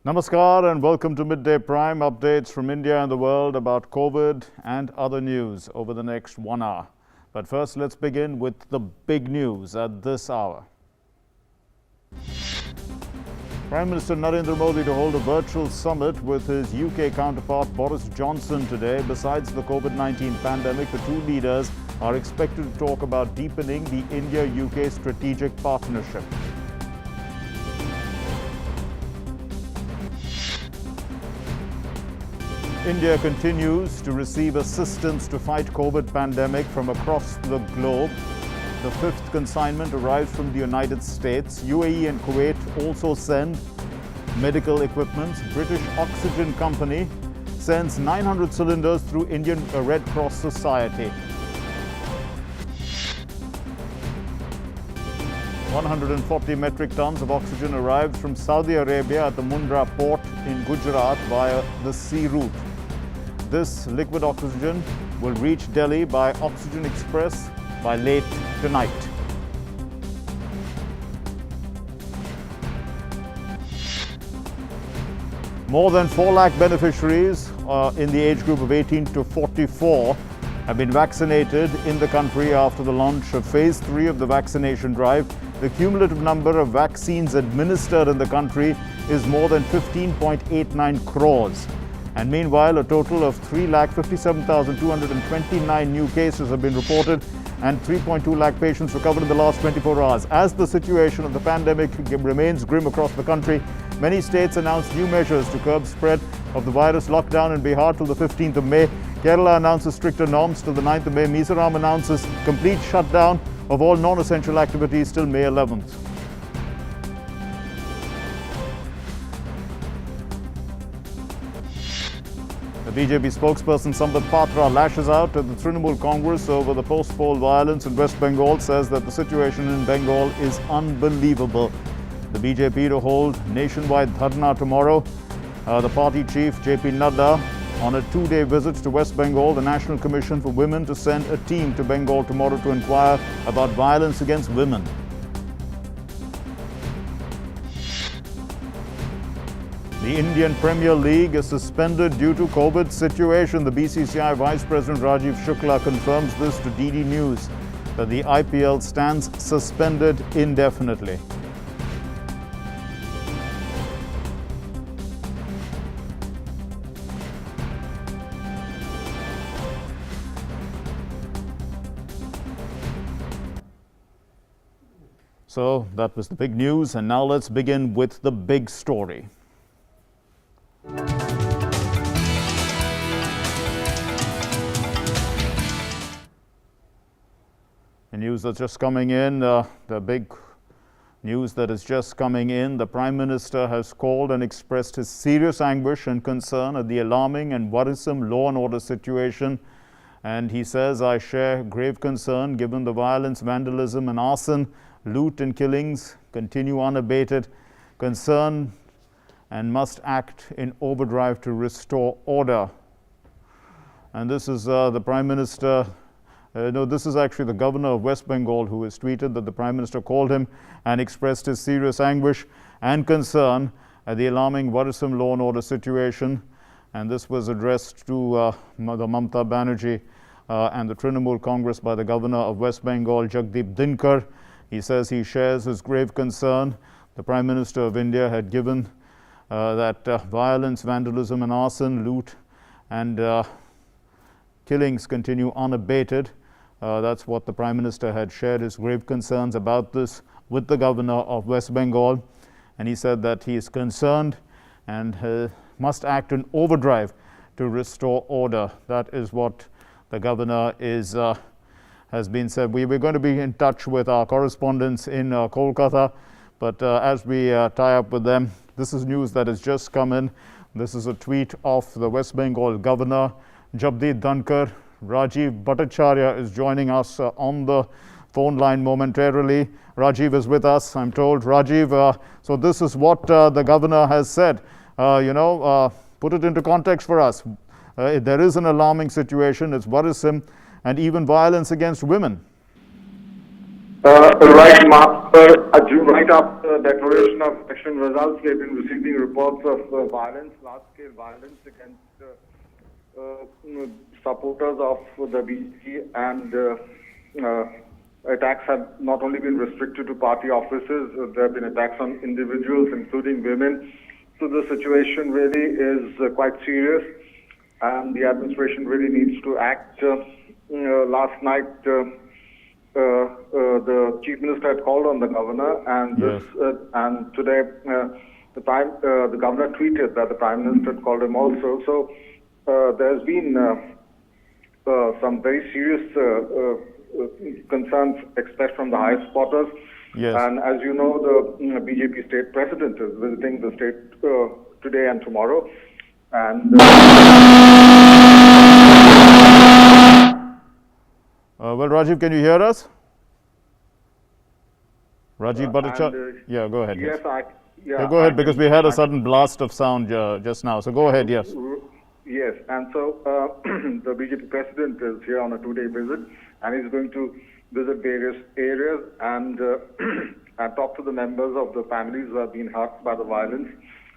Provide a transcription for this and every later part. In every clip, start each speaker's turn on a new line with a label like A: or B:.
A: Namaskar and welcome to Midday Prime, updates from India and the world about COVID and other news over the next 1 hour. But first, let's begin with the big news at this hour. Prime Minister Narendra Modi to hold a virtual summit with his UK counterpart Boris Johnson today. Besides the COVID-19 pandemic, the two leaders are expected to talk about deepening the India-UK strategic partnership. India continues to receive assistance to fight COVID pandemic from across the globe. The fifth consignment arrives from the United States. UAE and Kuwait also send medical equipment. British Oxygen Company sends 900 cylinders through Indian Red Cross Society. 140 metric tons of oxygen arrived from Saudi Arabia at the Mundra port in Gujarat via the sea route. This liquid oxygen will reach Delhi by Oxygen Express by late tonight. More than 4 lakh beneficiaries in the age group of 18 to 44 have been vaccinated in the country after the launch of Phase 3 of the vaccination drive. The cumulative number of vaccines administered in the country is more than 15.89 crores. And meanwhile, a total of 3,57,229 new cases have been reported and 3.2 lakh patients recovered in the last 24 hours. As the situation of the pandemic remains grim across the country, many states announced new measures to curb spread of the virus. Lockdown in Bihar till the 15th of May. Kerala announces stricter norms till the 9th of May. Mizoram announces complete shutdown of all non-essential activities till May 11th. The BJP spokesperson Sambit Patra lashes out at the Trinamool Congress over the post-poll violence in West Bengal, says that the situation in Bengal is unbelievable. The BJP to hold nationwide dharna tomorrow. The party chief JP Nadda on a 2-day visit to West Bengal. The National Commission for Women to send a team to Bengal tomorrow to inquire about violence against women. The Indian Premier League is suspended due to COVID situation. The BCCI Vice President Rajiv Shukla confirms this to DD News, that the IPL stands suspended indefinitely. So that was the big news, and now let's begin with the big story. The news that's just coming in, the big news that is just coming in, the Prime Minister has called and expressed his serious anguish and concern at the alarming and worrisome law and order situation. And he says, I share grave concern given the violence, vandalism and arson, loot and killings continue unabated. Concern and must act in overdrive to restore order. And this is the Prime Minister, this is actually the Governor of West Bengal who has tweeted that the Prime Minister called him and expressed his serious anguish and concern at the alarming, worrisome law and order situation. And this was addressed to the Mamata Banerjee and the Trinamool Congress by the Governor of West Bengal, Jagdeep Dinkar. He says he shares his grave concern. The Prime Minister of India had given that violence, vandalism and arson, loot and killings continue unabated. That's what the Prime Minister had shared his grave concerns about this with the Governor of West Bengal. And he said that he is concerned and must act in overdrive to restore order. That is what the Governor has been said. We're going to be in touch with our correspondents in Kolkata, but as we tie up with them, this is news that has just come in. This is a tweet of the West Bengal Governor, Jagdeep Dinkar. Rajiv Bhattacharya is joining us on the phone line momentarily. Rajiv is with us, I'm told. Rajiv, so this is what the Governor has said. Put it into context for us. There is an alarming situation, it's worrisome, and even violence against women.
B: Right, Mark. Right after the declaration of election results, we have been receiving reports of violence, large-scale violence against supporters of the BJP, and attacks have not only been restricted to party offices, there have been attacks on individuals, including women. So the situation really is quite serious, and the administration really needs to act. Last night, the chief minister had called on the governor, and and today the governor tweeted that the prime minister had called him also. So there's been some very serious concerns expressed from the highest supporters.
A: Yes.
B: And as you know, the BJP state president is visiting the state today and tomorrow. And
A: well, Rajiv, can you hear us? Rajiv Bhattacharya? Yeah, go ahead.
B: Yes,
A: yeah, go ahead, because we had a sudden blast of sound just now. So go ahead, yes.
B: Yes, and so the BJP president is here on a two-day visit, and he's going to visit various areas and and talk to the members of the families who have been hurt by the violence.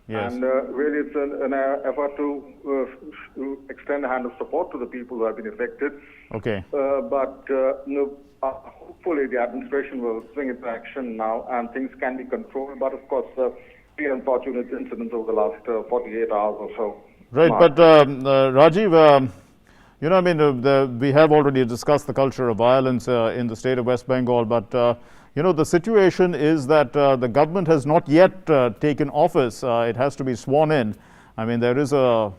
A: Yes.
B: And really, it's an effort to extend a hand of support to the people who have been affected.
A: Okay.
B: But hopefully, the administration will swing into action now, and things can be controlled. But of course, three unfortunate incidents over the last 48 hours or so.
A: Right, but Rajiv, you know, I mean, we have already discussed the culture of violence in the state of West Bengal, but you know, the situation is that the government has not yet taken office. It has to be sworn in. I mean, there is a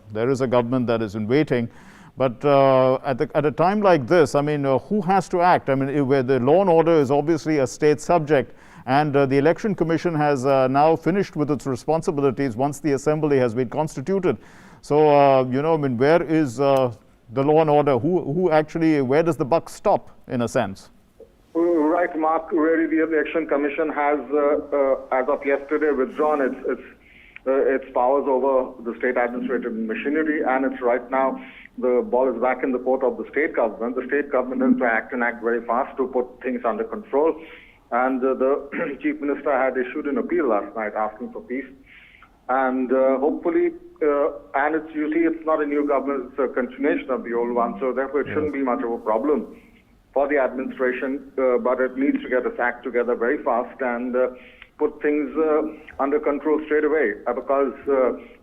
A: government that is in waiting. But at a time like this, I mean, who has to act? I mean, where the law and order is obviously a state subject, and the Election Commission has now finished with its responsibilities once the assembly has been constituted. So, you know, I mean, where is the law and order? Who actually, where does the buck stop, in a sense?
B: Right, Mark. Really, the Election Commission has, as of yesterday, withdrawn its powers over the state administrative machinery, and it's right now the ball is back in the court of the state government. The state government has to act and act very fast to put things under control. And the chief minister had issued an appeal last night asking for peace. And hopefully, and it's usually it's not a new government, it's a continuation of the old one, so therefore it shouldn't be much of a problem for the administration, but it needs to get its act together very fast and put things under control straight away, because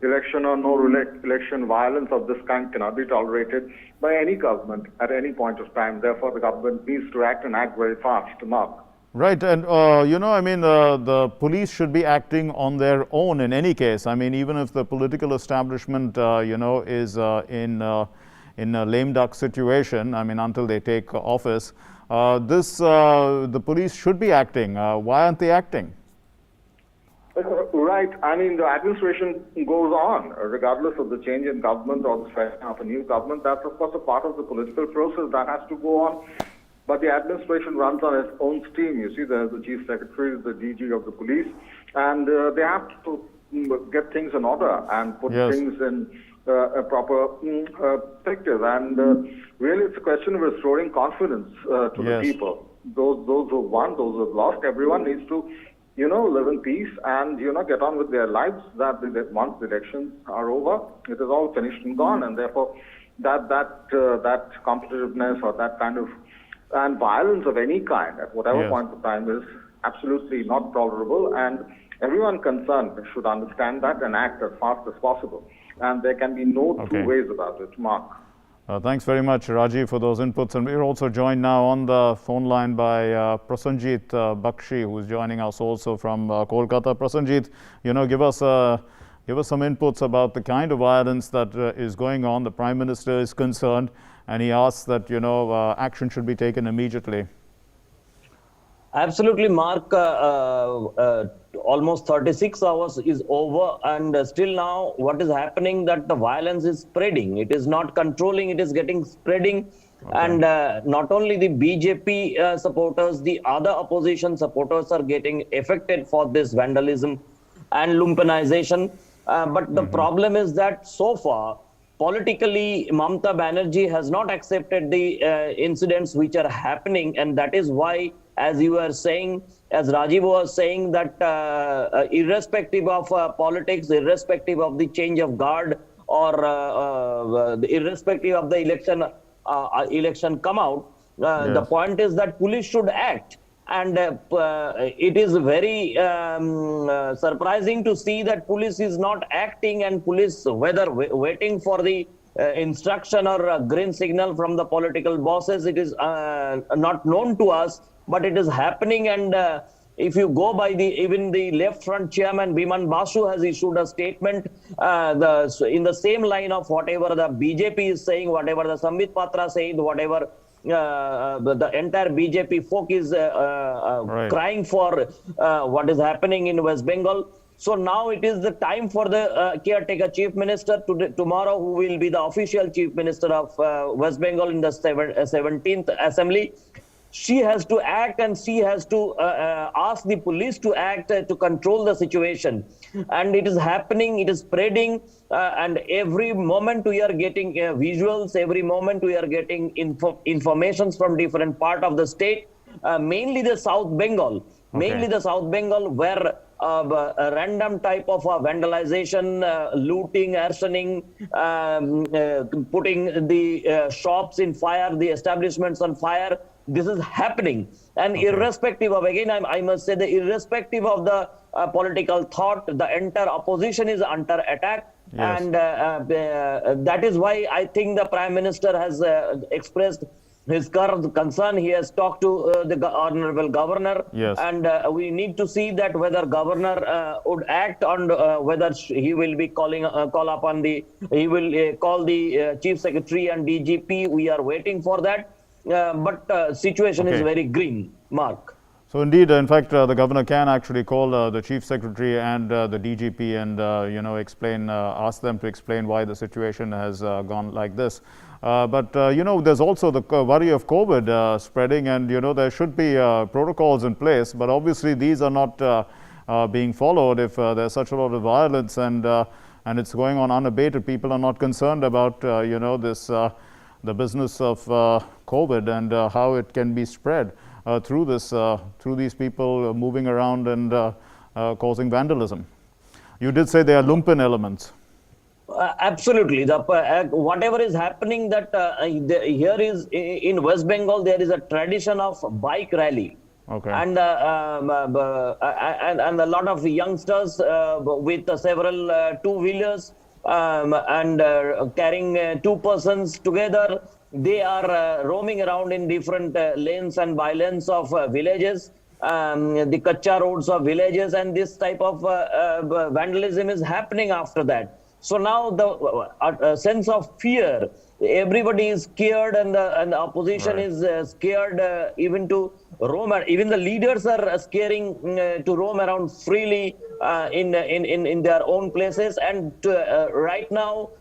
B: election or no election violence of this kind cannot be tolerated by any government at any point of time. Therefore, the government needs to act and act very fast, Mark.
A: Right, and you know, I mean, the police should be acting on their own in any case. I mean, even if the political establishment, you know, is in a lame duck situation, I mean, until they take office, the police should be acting. Why aren't they acting?
B: Right. I mean, the administration goes on, regardless of the change in government or the selection of a new government. That's, of course, a part of the political process that has to go on. But the administration runs on its own steam. You see, there's the chief secretary, the DG of the police, and they have to get things in order and put things in a proper perspective. And really, it's a question of restoring confidence to the people. Those who won, those who have lost, everyone needs to, you know, live in peace and, you know, get on with their lives. That once the elections are over, it is all finished and gone, and therefore that competitiveness or that kind of and violence of any kind at whatever point of time is absolutely not tolerable, and everyone concerned should understand that and act as fast as possible. And there can be no two ways about it, Mark.
A: Thanks very much, Rajiv, for those inputs. And we're also joined now on the phone line by Prasenjit Bakshi, who is joining us also from Kolkata. Prasenjit, you know, give us some inputs about the kind of violence that is going on. The Prime Minister is concerned, and he asks that, you know, action should be taken immediately.
C: Absolutely, Mark. Almost 36 hours is over, and still now what is happening that the violence is spreading. It is not controlling, it is getting spreading. And not only the BJP supporters, the other opposition supporters are getting affected for this vandalism and lumpenization. But the problem is that so far, politically, Mamata Banerjee has not accepted the incidents which are happening, and that is why, as you were saying, as Rajiv was saying, that irrespective of politics, irrespective of the change of guard, or irrespective of the election come out, the
A: Yes.
C: point is that police should act. And it is very surprising to see that police is not acting, and police, whether waiting for the instruction or a green signal from the political bosses, it is not known to us, but it is happening. And if you go by even the left front chairman Biman Basu has issued a statement in the same line of whatever the BJP is saying, whatever the Sambit Patra said, whatever the entire BJP folk is
A: Right.
C: crying for what is happening in West Bengal. So now it is the time for the caretaker chief minister tomorrow, who will be the official chief minister of West Bengal in the 17th assembly. She has to act, and she has to ask the police to act to control the situation. And it is happening, it is spreading, and every moment we are getting visuals, every moment we are getting informations from different part of the state, mainly the South Bengal, mainly the South Bengal, where a random type of vandalization, looting, arsoning, putting the shops in fire, the establishments on fire. This is happening, and irrespective of, again, I must say, the irrespective of the political thought, the entire opposition is under attack.
A: Yes.
C: And that is why I think the Prime Minister has expressed his concern. He has talked to the Honorable Governor,
A: Yes.
C: and we need to see that whether Governor would act on whether he will be call upon he will call the Chief Secretary and DGP. We are waiting for that. But situation is very grim, Mark.
A: So indeed, in fact, the governor can actually call the chief secretary and the DGP and explain, ask them to explain why the situation has gone like this. But there's also the worry of COVID spreading, and there should be protocols in place. But obviously, these are not being followed if there's such a lot of violence and it's going on unabated. People are not concerned about this. The business of COVID and how it can be spread through these people moving around and causing vandalism. You did say they are lumpen elements.
C: Absolutely. Whatever is happening, that here is in West Bengal, there is a tradition of bike rally.
A: Okay.
C: And a lot of youngsters with several two-wheelers and carrying two persons together. They are roaming around in different lanes and bylanes of villages, the kacha roads of villages, and this type of vandalism is happening after that. So now the sense of fear, everybody is scared, and the opposition is scared even to roam. Even the leaders are scaring to roam around freely in their own places. And right now,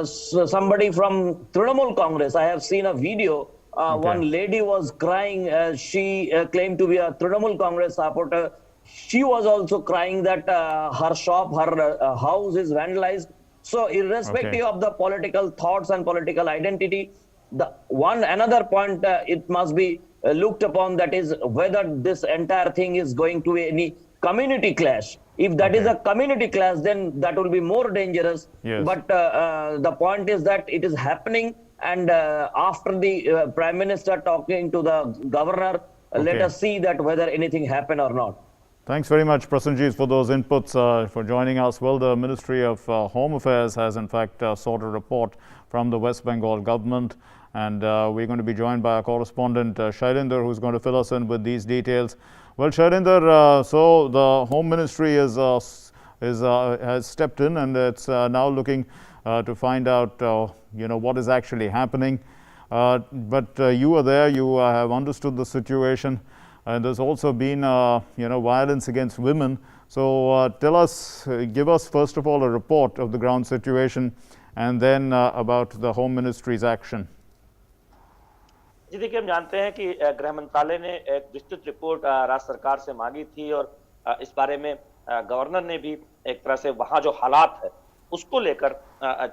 C: somebody from Trinamool Congress, I have seen a video. One lady was crying. She claimed to be a Trinamool Congress supporter. She was also crying that her shop, her house is vandalized. So irrespective of the political thoughts and political identity, another point it must be looked upon, that is whether this entire thing is going to be any community clash. If that is a community clash, then that will be more dangerous.
A: Yes.
C: But the point is that it is happening, and after the Prime Minister talking to the Governor, let us see that whether anything happened or not.
A: Thanks very much, Prasenjit, for those inputs, for joining us. Well, the Ministry of Home Affairs has in fact sought a report from the West Bengal government, and we're going to be joined by our correspondent Shailinder, who's going to fill us in with these details. Well, Shailinder, so the Home Ministry has stepped in, and it's now looking to find out what is actually happening. But you were there, you have understood the situation. And there's also been, violence against women. So tell us, give us first of all a report of the ground situation, and then about the Home Ministry's action.
D: जी देखिए, हम जानते हैं कि गृह मंत्रालय ने एक विस्तृत रिपोर्ट राज्य सरकार से मांगी थी, और इस बारे में गवर्नर ने भी एक तरह से वहाँ जो हालात है उसको लेकर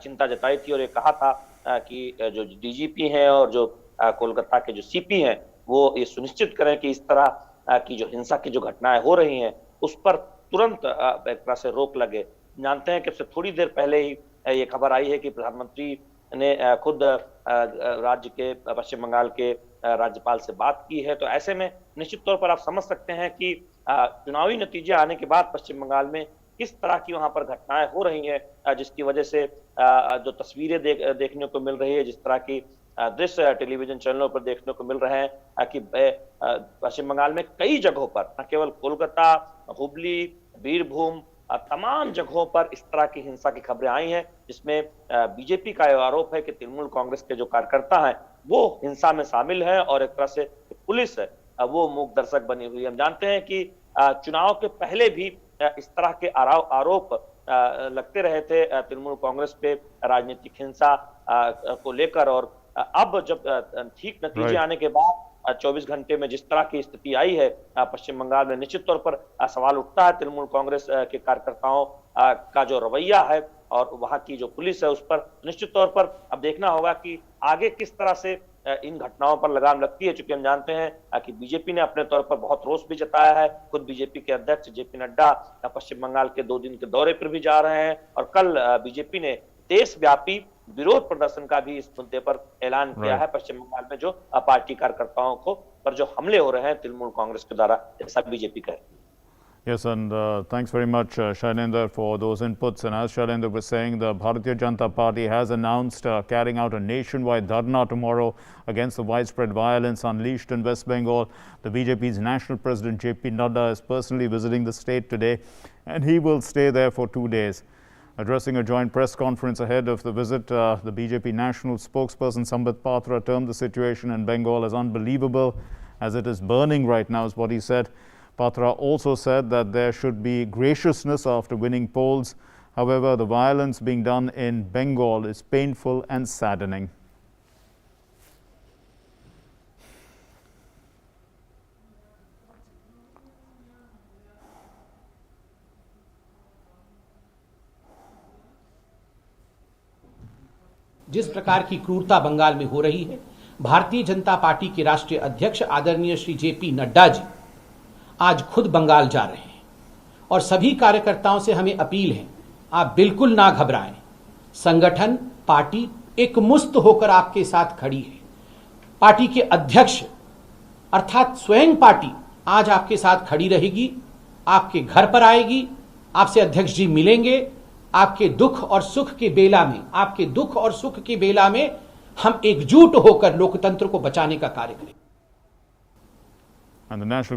D: चिंता जताई थी और ये कहा था कि जो डीजीपी हैं और जो कोलकाता के जो सीपी हैं वो ये सुनिश्चित करें कि इस तरह की जो हिंसा की जो घटनाएं हो रही हैं उस पर तुरंत एक तरह से रोक लगे। जानते हैं कि इससे थोड़ी देर पहले ही ये खबर आई है कि प्रधानमंत्री ने खुद राज्य के पश्चिम बंगाल के राज्यपाल से बात की है। तो ऐसे में निश्चित तौर पर आप समझ सकते हैं कि चुनावी नतीजे आने के बाद पश्चिम बंगाल में किस तरह की वहां पर घटनाएं हो रही हैं, जिसकी वजह से जो तस्वीरें देखने को मिल रही है, जिस तरह की दृश्य टेलीविजन चैनलों पर देखने को मिल रहे हैं कि पश्चिम बंगाल में कई जगहों पर, न केवल कोलकाता, हुबली, बीरभूम, तमाम जगहों पर इस तरह की हिंसा की खबरें आई हैं, जिसमें बीजेपी का आरोप है कि तृणमूल कांग्रेस के जो कार्यकर्ता हैं वो हिंसा में शामिल हैं और एक तरह से पुलिस है वो मूक दर्शक बनी हुई है। हम जानते हैं कि चुनाव के पहले भी इस तरह के आरोप लगते रहे थे तृणमूल कांग्रेस पे राजनीतिक हिंसा को लेकर, और अब जब ठीक नतीजे आने के बाद 24 घंटे में जिस तरह की स्थिति आई है पश्चिम बंगाल में, निश्चित तौर पर सवाल उठता है तृणमूल कांग्रेस के कार्यकर्ताओं का जो रवैया है और वहां की जो पुलिस है उस पर। निश्चित तौर पर अब देखना होगा कि आगे किस तरह से इन घटनाओं पर लगाम लगती है, चूंकि हम जानते हैं कि बीजेपी ने अपने तौर पर बहुत रोष भी जताया है। खुद बीजेपी के अध्यक्ष जेपी नड्डा पश्चिम बंगाल के 2 दिन के दौरे पर भी जा रहे हैं और कल बीजेपी ने देशव्यापी विरोध प्रदर्शन का भी इस मुद्दे पर ऐलान किया है पश्चिम बंगाल में जो पार्टी कार्यकर्ताओं को पर जो हमले हो रहे हैं तृणमूल कांग्रेस के द्वारा, ऐसा बीजेपी कहे।
A: Yes, and thanks very much, Shailendra, for those inputs. And as Shailendra was saying, the Bharatiya Janata Party has announced carrying out a nationwide dharna tomorrow against the widespread violence unleashed in West Bengal. The BJP's national president, J.P. Nadda, is personally visiting the state today, and he will stay there for 2 days. Addressing a joint press conference ahead of the visit, the BJP national spokesperson, Sambit Patra, termed the situation in Bengal as unbelievable, as it is burning right now, is what he said. Patra also said that there should be graciousness after winning polls. However, the violence being done in Bengal is painful and saddening.
E: जिस प्रकार की क्रूरता बंगाल में हो रही है, Bharatiya Janata party के राष्ट्रीय अध्यक्ष आदरणीय श्री जेपी नड्डा जी आज खुद बंगाल जा रहे हैं और सभी कार्यकर्ताओं से हमें अपील है, आप बिल्कुल ना घबराएं। संगठन, पार्टी एकमुश्त होकर आपके साथ खड़ी है। पार्टी के अध्यक्ष अर्थात स्वयं पार्टी आज आपके साथ खड़ी रहेगी, आपके घर पर आएगी, आपसे अध्यक्ष जी मिलेंगे। आपके दुख और सुख के बेला में, आपके दुख और सुख के बेला में हम एकजुट होकर लोकतंत्र को बचाने का कार्य करें।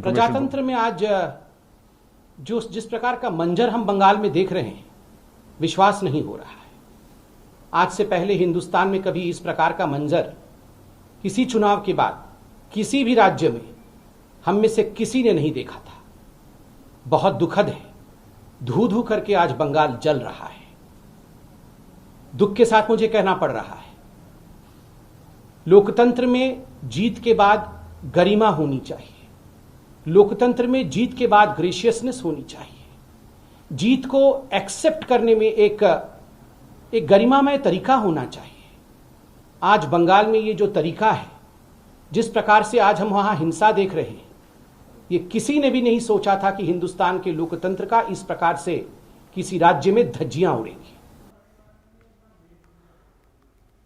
E: प्रजातंत्र में आज जो जिस प्रकार का मंजर हम बंगाल में देख रहे हैं, विश्वास नहीं हो रहा है। आज से पहले हिंदुस्तान में कभी इस प्रकार का मंजर किसी चुनाव के बाद किसी भी राज्य में हम में से किसी ने नहीं देखा था। बहुत दुखद है, धू धू करके आज बंगाल जल रहा है। दुख के साथ मुझे कहना पड़ रहा है, लोकतंत्र में जीत के बाद गरिमा होनी चाहिए, लोकतंत्र में जीत के बाद ग्रेशियसनेस होनी चाहिए। जीत को एक्सेप्ट करने में एक गरिमामय तरीका होना चाहिए। आज बंगाल में ये जो तरीका है, जिस प्रकार से आज हम वहां हिंसा देख रहे हैं, ये किसी ने भी नहीं सोचा था कि हिंदुस्तान के लोकतंत्र का इस प्रकार से किसी राज्य में धज्जियां उड़ेंगी।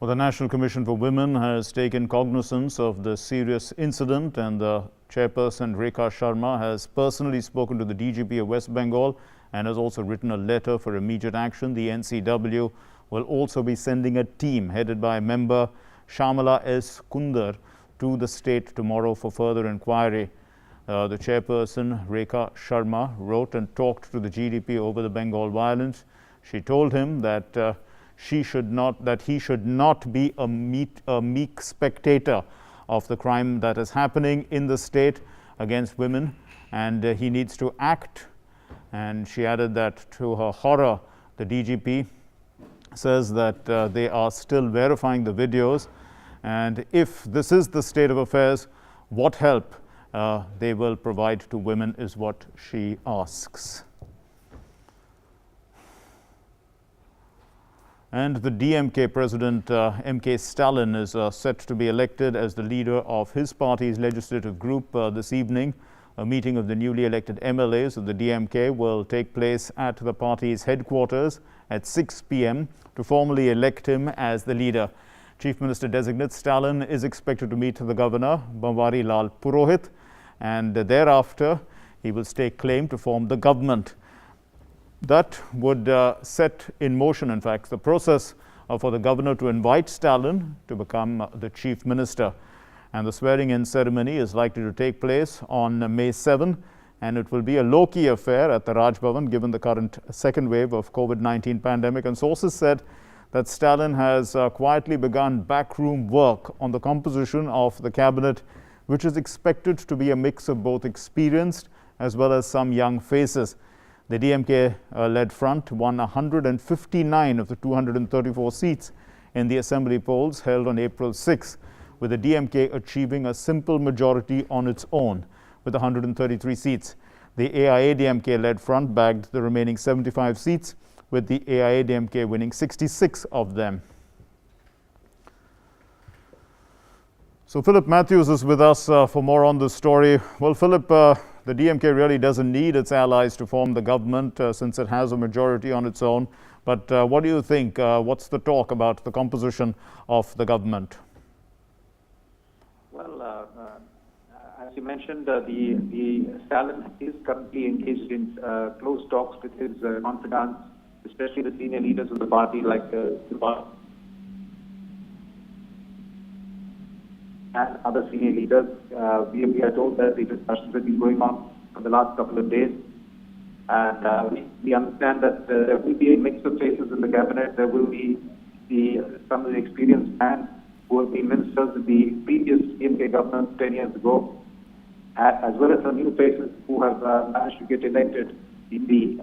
A: Well, the National Commission for Women has taken cognizance of the serious incident, and the chairperson Rekha Sharma has personally spoken to the DGP of West Bengal and has also written a letter for immediate action. The NCW will also be sending a team headed by member Shamala S. Kundar to the state tomorrow for further inquiry. The chairperson Rekha Sharma wrote and talked to the GDP over the Bengal violence. She told him that he should not be a meek spectator of the crime that is happening in the state against women, and he needs to act. And she added that, to her horror, the DGP says that they are still verifying the videos, and if this is the state of affairs, what help they will provide to women is what she asks. And the DMK president, M.K. Stalin, is set to be elected as the leader of his party's legislative group this evening. A meeting of the newly elected MLAs of the DMK will take place at the party's headquarters at 6 p.m. to formally elect him as the leader. Chief Minister-designate Stalin is expected to meet the governor, Banwari Lal Purohit, and thereafter he will stake claim to form the government. That would set in motion, in fact, the process for the governor to invite Stalin to become the chief minister. And the swearing-in ceremony is likely to take place on May 7, and it will be a low-key affair at the Raj Bhavan, given the current second wave of COVID-19 pandemic. And sources said that Stalin has quietly begun backroom work on the composition of the cabinet, which is expected to be a mix of both experienced as well as some young faces. The DMK-led front won 159 of the 234 seats in the assembly polls held on April 6, with the DMK achieving a simple majority on its own with 133 seats. The AIA-DMK-led front bagged the remaining 75 seats, with the AIA-DMK winning 66 of them. So Philip Matthews is with us for more on this story. Well, Philip, the DMK really doesn't need its allies to form the government since it has a majority on its own. But what do you think? What's the talk about the composition of the government?
F: Well, as you mentioned, the Stalin is currently engaged in close talks with his confidants, especially the senior leaders of the party, like and other senior leaders. We are told that the discussions have been going on for the last couple of days. And we understand that there will be a mix of faces in the cabinet. There will be some of the experienced men who have been ministers in the previous DMK government 10 years ago, as well as some new faces who have managed to get elected in the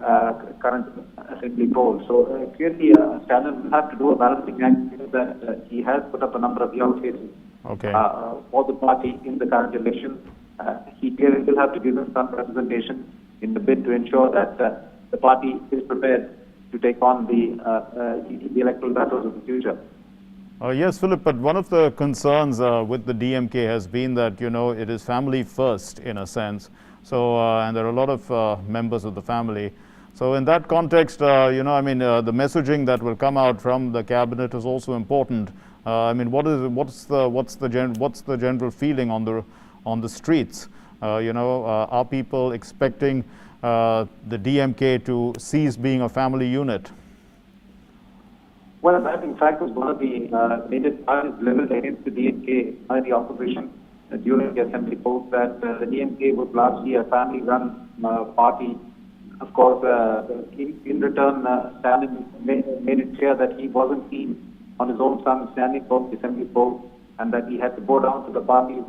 F: current assembly poll. So clearly, Stalin will have to do a balancing act, given that he has put up a number of young faces for the party in the current election. He clearly will have to give them some representation in the bid to ensure that the party is prepared to take on the electoral battles of the future.
A: Yes, Philip, but one of the concerns with the DMK has been that, it is family first in a sense. So, and there are a lot of members of the family. So in that context, the messaging that will come out from the cabinet is also important. What's the general feeling on the streets? Are people expecting the DMK to cease being a family unit?
F: Well, that in fact was one of the major charges leveled against the DMK by the opposition during the assembly polls, that the DMK was largely a family-run party. Of course, in return, Stalin made it clear that he wasn't keen on his own son standing for the assembly polls, and that he had to go down to the party's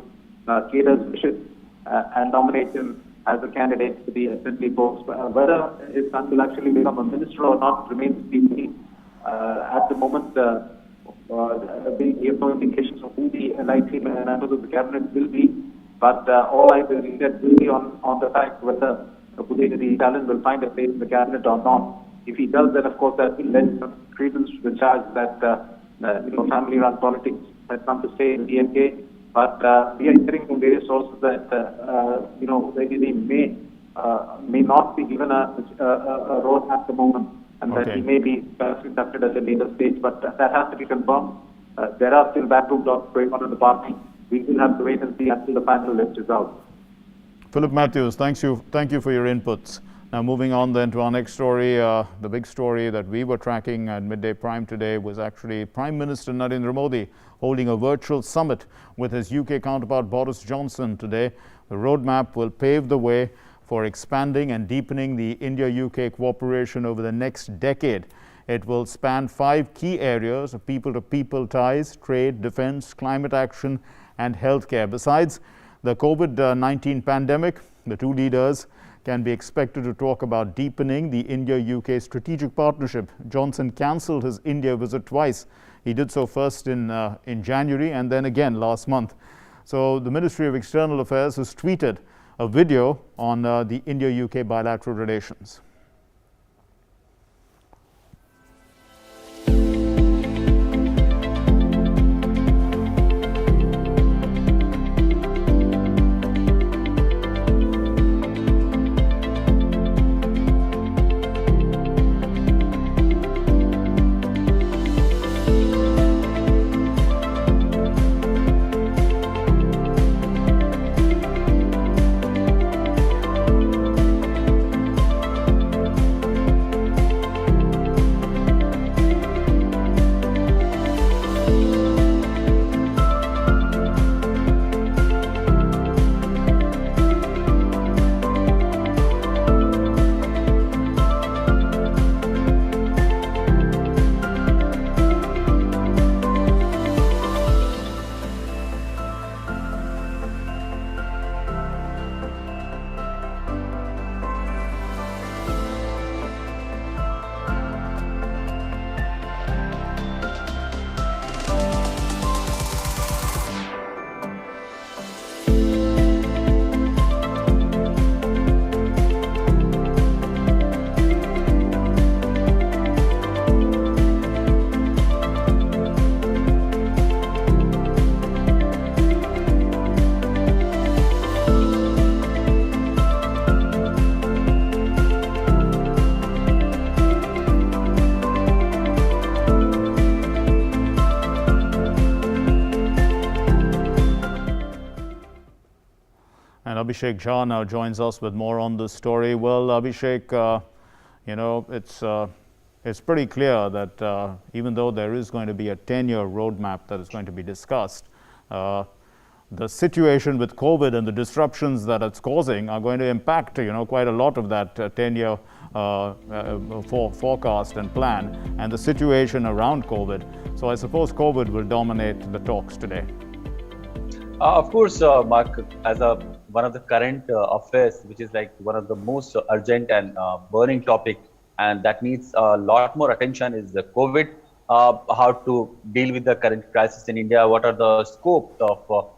F: cadres' wishes and nominate him as a candidate for the assembly polls. Whether his son will actually become a minister or not remains to be seen. At the moment, we have no indications of who the allied team and members of the cabinet will be, but all I believe that will be on the fact whether Udayanidhi Stalin will find a place in the cabinet or not. If he does, then of course that will lend some credence to the charge that family-run politics has come to stay in the DMK. But we are hearing from various sources that Udayanidhi may not be given a role at the moment, and that he may be inducted at a later stage, but that has to be confirmed. There are still backroom talks going on in the party. We will have to wait and see until the final list is out.
A: Philip Matthews, thank you for your inputs. Now moving on then to our next story, the big story that we were tracking at Midday Prime today was actually Prime Minister Narendra Modi holding a virtual summit with his UK counterpart Boris Johnson today. The roadmap will pave the way for expanding and deepening the India-UK cooperation over the next decade. It will span 5 key areas of people-to-people ties, trade, defense, climate action, and healthcare. Besides the COVID-19 pandemic, the two leaders can be expected to talk about deepening the India-UK strategic partnership. Johnson cancelled his India visit twice. He did so first in January and then again last month. So the Ministry of External Affairs has tweeted a video on the India-UK bilateral relations. Abhishek Jha now joins us with more on this story. Well, Abhishek, you know, it's pretty clear that even though there is going to be a 10-year roadmap that is going to be discussed, the situation with COVID and the disruptions that it's causing are going to impact, you know, quite a lot of that 10-year forecast and plan, and the situation around COVID. So I suppose COVID will dominate the talks today.
G: Of course, Mark, as one of the current affairs, which is like one of the most urgent and burning topic, and that needs a lot more attention, is the COVID. How to deal with the current crisis in India? What are the scope of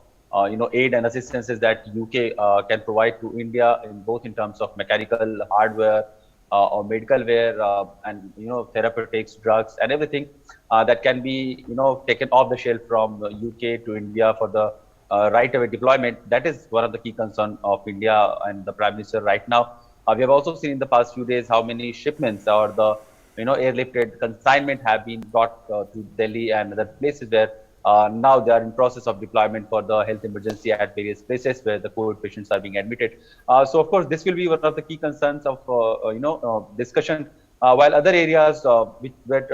G: aid and assistances that UK can provide to India in both in terms of mechanical hardware or medical wear and therapeutics, drugs, and everything that can be taken off the shelf from UK to India for the right away deployment. That is one of the key concerns of India and the Prime Minister right now. We have also seen in the past few days how many shipments or the airlifted consignment have been brought to Delhi and other places where now they are in process of deployment for the health emergency at various places where the COVID patients are being admitted. So of course, this will be one of the key concerns of discussion. While other areas which were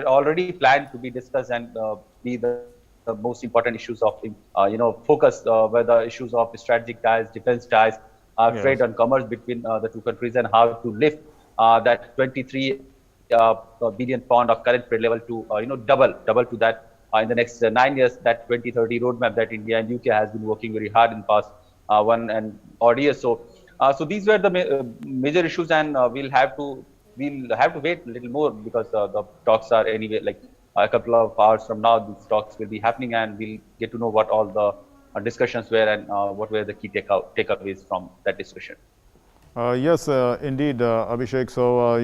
G: already planned to be discussed and be the most important issues of focus were the issues of strategic ties, defense ties, trade and commerce between the two countries, and how to lift that 23 billion pound of current trade level to double to that in the next 9 years. That 2030 roadmap that India and UK has been working very hard in the past 1 and odd years. So these were the major issues, and we'll have to wait a little more because the talks are anyway like a couple of hours from now. These talks will be happening, and we'll get to know what all the discussions were and what were the key takeaways from that discussion.
A: Yes, indeed, Abhishek. So,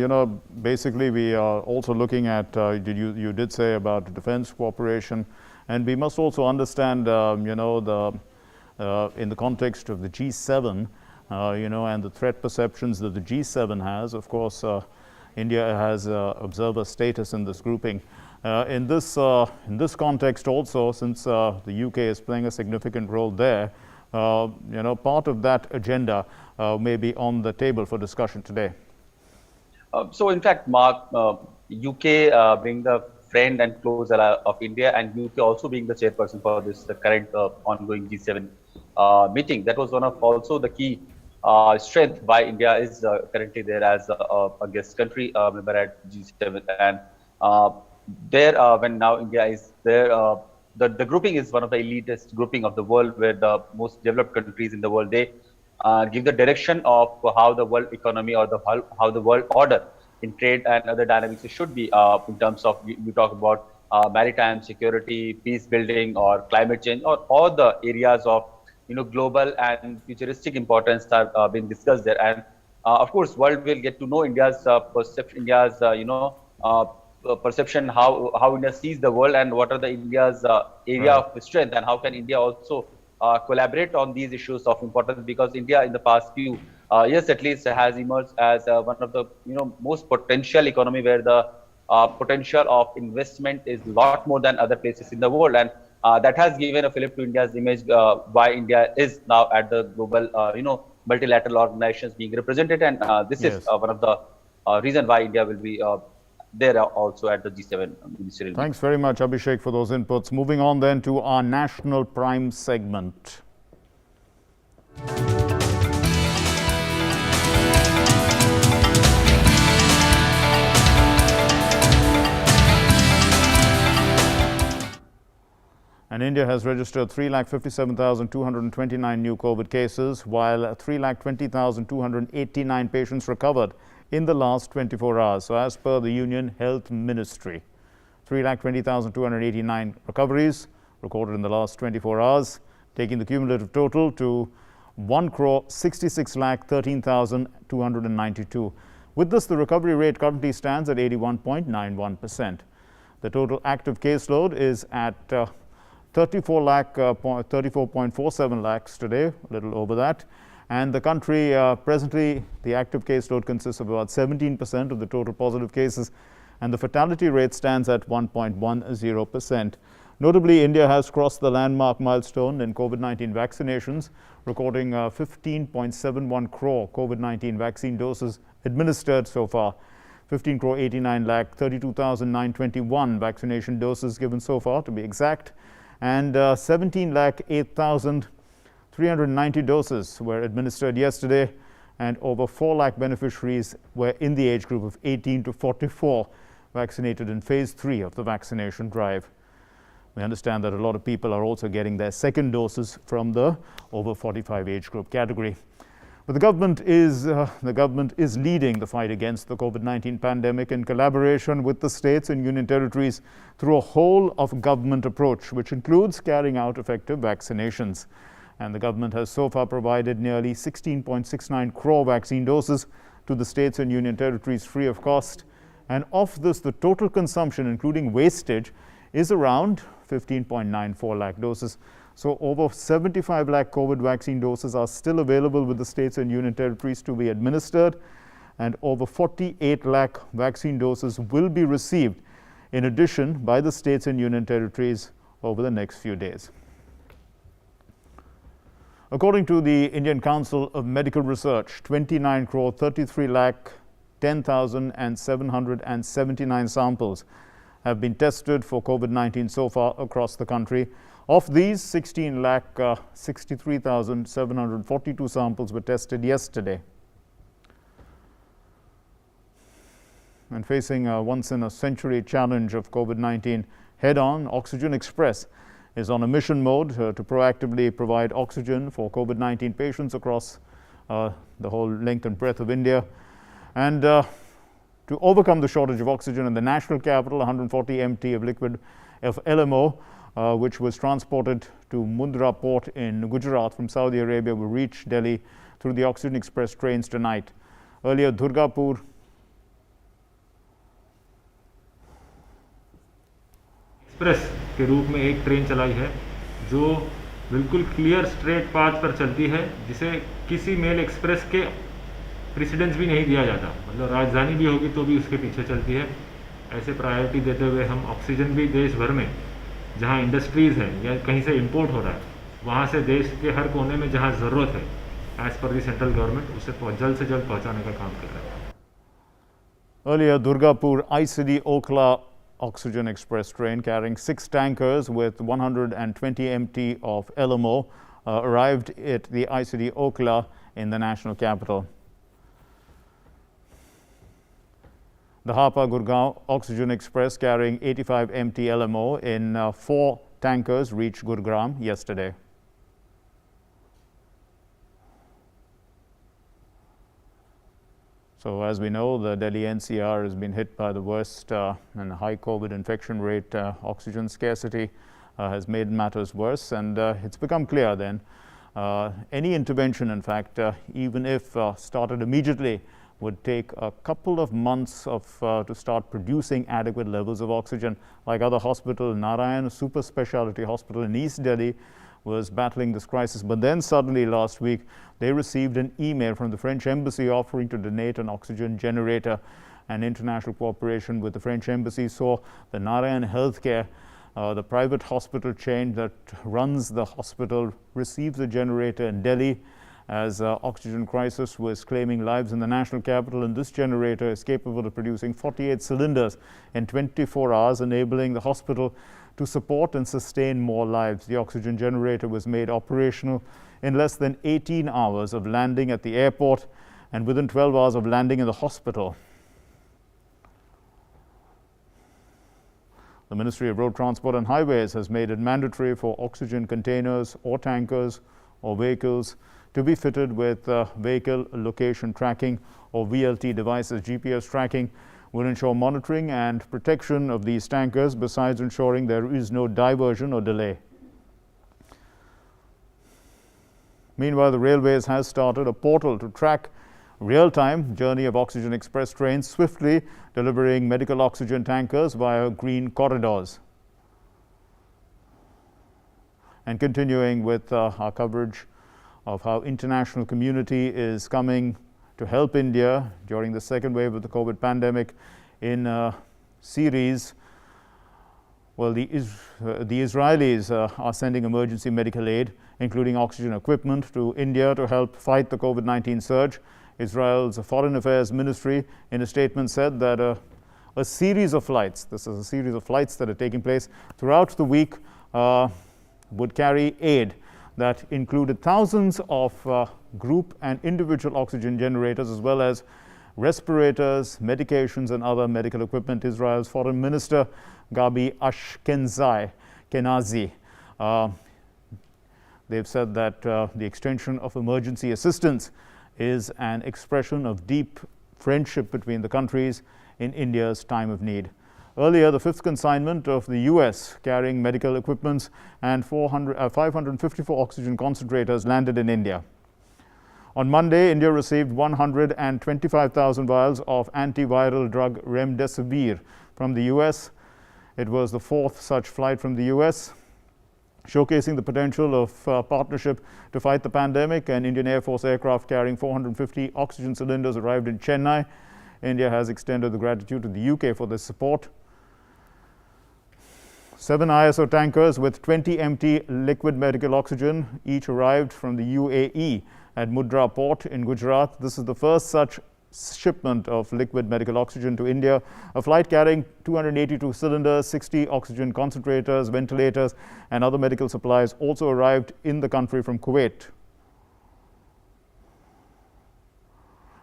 A: basically we are also looking at, you did say about defense cooperation, and we must also understand, in the context of the G7, and the threat perceptions that the G7 has. Of course, India has observer status in this grouping. In this context also, since the UK is playing a significant role there, part of that agenda may be on the table for discussion today.
G: So in fact, Mark, UK being the friend and close ally of India, and UK also being the chairperson for this current ongoing G7 meeting, that was one of also the key strength why India is currently there as a guest country member at G7. And when now India is there, the grouping is one of the elitist grouping of the world, where the most developed countries in the world, they give the direction of how the world economy or how the world order in trade and other dynamics should be in terms of, you talk about maritime security, peace building, or climate change, or all the areas of global and futuristic importance are being discussed there. And of course, world will get to know India's perception, how India sees the world, and what are the India's area of strength, and how can India also collaborate on these issues of importance, because India in the past few years at least has emerged as one of the most potential economy, where the potential of investment is a lot more than other places in the world, and that has given a fillip to India's image, why India is now at the global multilateral organizations being represented, and this is one of the reason why India will be there also at the G7 ministerial meeting.
A: Thanks very much, Abhishek, for those inputs. Moving on then to our National Prime segment. And India has registered 3,57,229 new COVID cases, while 3,20,289 patients recovered in the last 24 hours. So as per the Union Health Ministry, 3,20,289 recoveries recorded in the last 24 hours, taking the cumulative total to 1,66,13,292. With this, the recovery rate currently stands at 81.91%. The total active caseload is at 34.47 lakhs today, a little over that. And the country, presently, the active caseload consists of about 17% of the total positive cases, and the fatality rate stands at 1.10%. Notably, India has crossed the landmark milestone in COVID-19 vaccinations, recording 15.71 crore COVID-19 vaccine doses administered so far. 15 crore 89 lakh 32,921 vaccination doses given so far, to be exact, and 17 lakh 8,390 doses were administered yesterday, and over 4 lakh beneficiaries were in the age group of 18 to 44, vaccinated in phase 3 of the vaccination drive. We understand that a lot of people are also getting their second doses from the over 45 age group category. But the government is leading the fight against the COVID-19 pandemic in collaboration with the states and union territories through a whole of government approach, which includes carrying out effective vaccinations. And the government has so far provided nearly 16.69 crore vaccine doses to the states and union territories free of cost. And of this, the total consumption, including wastage, is around 15.94 lakh doses. So over 75 lakh COVID vaccine doses are still available with the states and union territories to be administered, and over 48 lakh vaccine doses will be received in addition by the states and union territories over the next few days. According to the Indian Council of Medical Research, 29 crore 33 lakh 10,779 samples have been tested for COVID-19 so far across the country. Of these, 16 lakh 63,742 samples were tested yesterday. And facing a once-in-a-century challenge of COVID-19 head-on, Oxygen Express is on a mission mode to proactively provide oxygen for COVID-19 patients across the whole length and breadth of India. And to overcome the shortage of oxygen in the national capital, 140 MT of liquid of LMO, which was transported to Mundra port in Gujarat from Saudi Arabia, will reach Delhi through the Oxygen Express trains tonight. Earlier, Durgapur
H: express के रूप में एक train चलाई है जो बिल्कुल clear straight path पर चलती है, जिसे किसी मेल एक्सप्रेस के प्रेसिडेंस भी नहीं दिया जाता, मतलब राजधानी भी होगी तो भी उसके पीछे चलती है। ऐसे प्रायोरिटी देते हुए हम ऑक्सीजन भी देश भर में जहां इंडस्ट्रीज़ हैं या कहीं से इंपोर्ट हो रहा है, वहां से देश के हर कोने में जहां ज़रूरत है, as per the central government, उसे जल्द से जल्द पहुंचाने का काम कर रहा है।
A: Earlier, Durgapur ICD Okla Oxygen Express train carrying 6 tankers with 120 MT of LMO arrived at the ICD Okla in the national capital. The Hapa Gurgaon Oxygen Express carrying 85 MT LMO in 4 tankers reached Gurugram yesterday. So as we know, the Delhi NCR has been hit by the worst and high COVID infection rate. Oxygen scarcity has made matters worse, and it's become clear then any intervention, in fact, even if started immediately, would take a couple of months to start producing adequate levels of oxygen. Like other hospital, Narayan Super Speciality Hospital in East Delhi was battling this crisis. But then suddenly last week, they received an email from the French Embassy offering to donate an oxygen generator. And international cooperation with the French Embassy saw the Narayan Healthcare, the private hospital chain that runs the hospital, receive the generator in Delhi as oxygen crisis was claiming lives in the national capital. And this generator is capable of producing 48 cylinders in 24 hours, enabling the hospital to support and sustain more lives. The oxygen generator was made operational in less than 18 hours of landing at the airport and within 12 hours of landing in the hospital. The Ministry of Road Transport and Highways has made it mandatory for oxygen containers or tankers or vehicles to be fitted with vehicle location tracking or VLT devices. GPS tracking will ensure monitoring and protection of these tankers, besides ensuring there is no diversion or delay. Meanwhile, the Railways has started a portal to track real-time journey of Oxygen Express trains, swiftly delivering medical oxygen tankers via green corridors. And continuing with our coverage of how international community is coming to help India during the second wave of the COVID pandemic in a series Well, the Israelis are sending emergency medical aid, including oxygen equipment, to India to help fight the COVID-19 surge. Israel's Foreign Affairs Ministry, in a statement, said that a series of flights, this is a series of flights that are taking place throughout the week, would carry aid that included thousands of group and individual oxygen generators, as well as respirators, medications, and other medical equipment. Israel's Foreign Minister, Gabi Ashkenazi, they've said that the extension of emergency assistance is an expression of deep friendship between the countries in India's time of need. Earlier, the fifth consignment of the U.S. carrying medical equipments and 554 oxygen concentrators landed in India. On Monday, India received 125,000 vials of antiviral drug remdesivir from the U.S. It was the fourth such flight from the U.S., showcasing the potential of partnership to fight the pandemic. An Indian Air Force aircraft carrying 450 oxygen cylinders arrived in Chennai. India has extended the gratitude to the UK for this support. 7 ISO tankers with 20 empty liquid medical oxygen each arrived from the UAE at Mundra port in Gujarat. This is the first such shipment of liquid medical oxygen to India. A flight carrying 282 cylinders, 60 oxygen concentrators, ventilators, and other medical supplies also arrived in the country from Kuwait.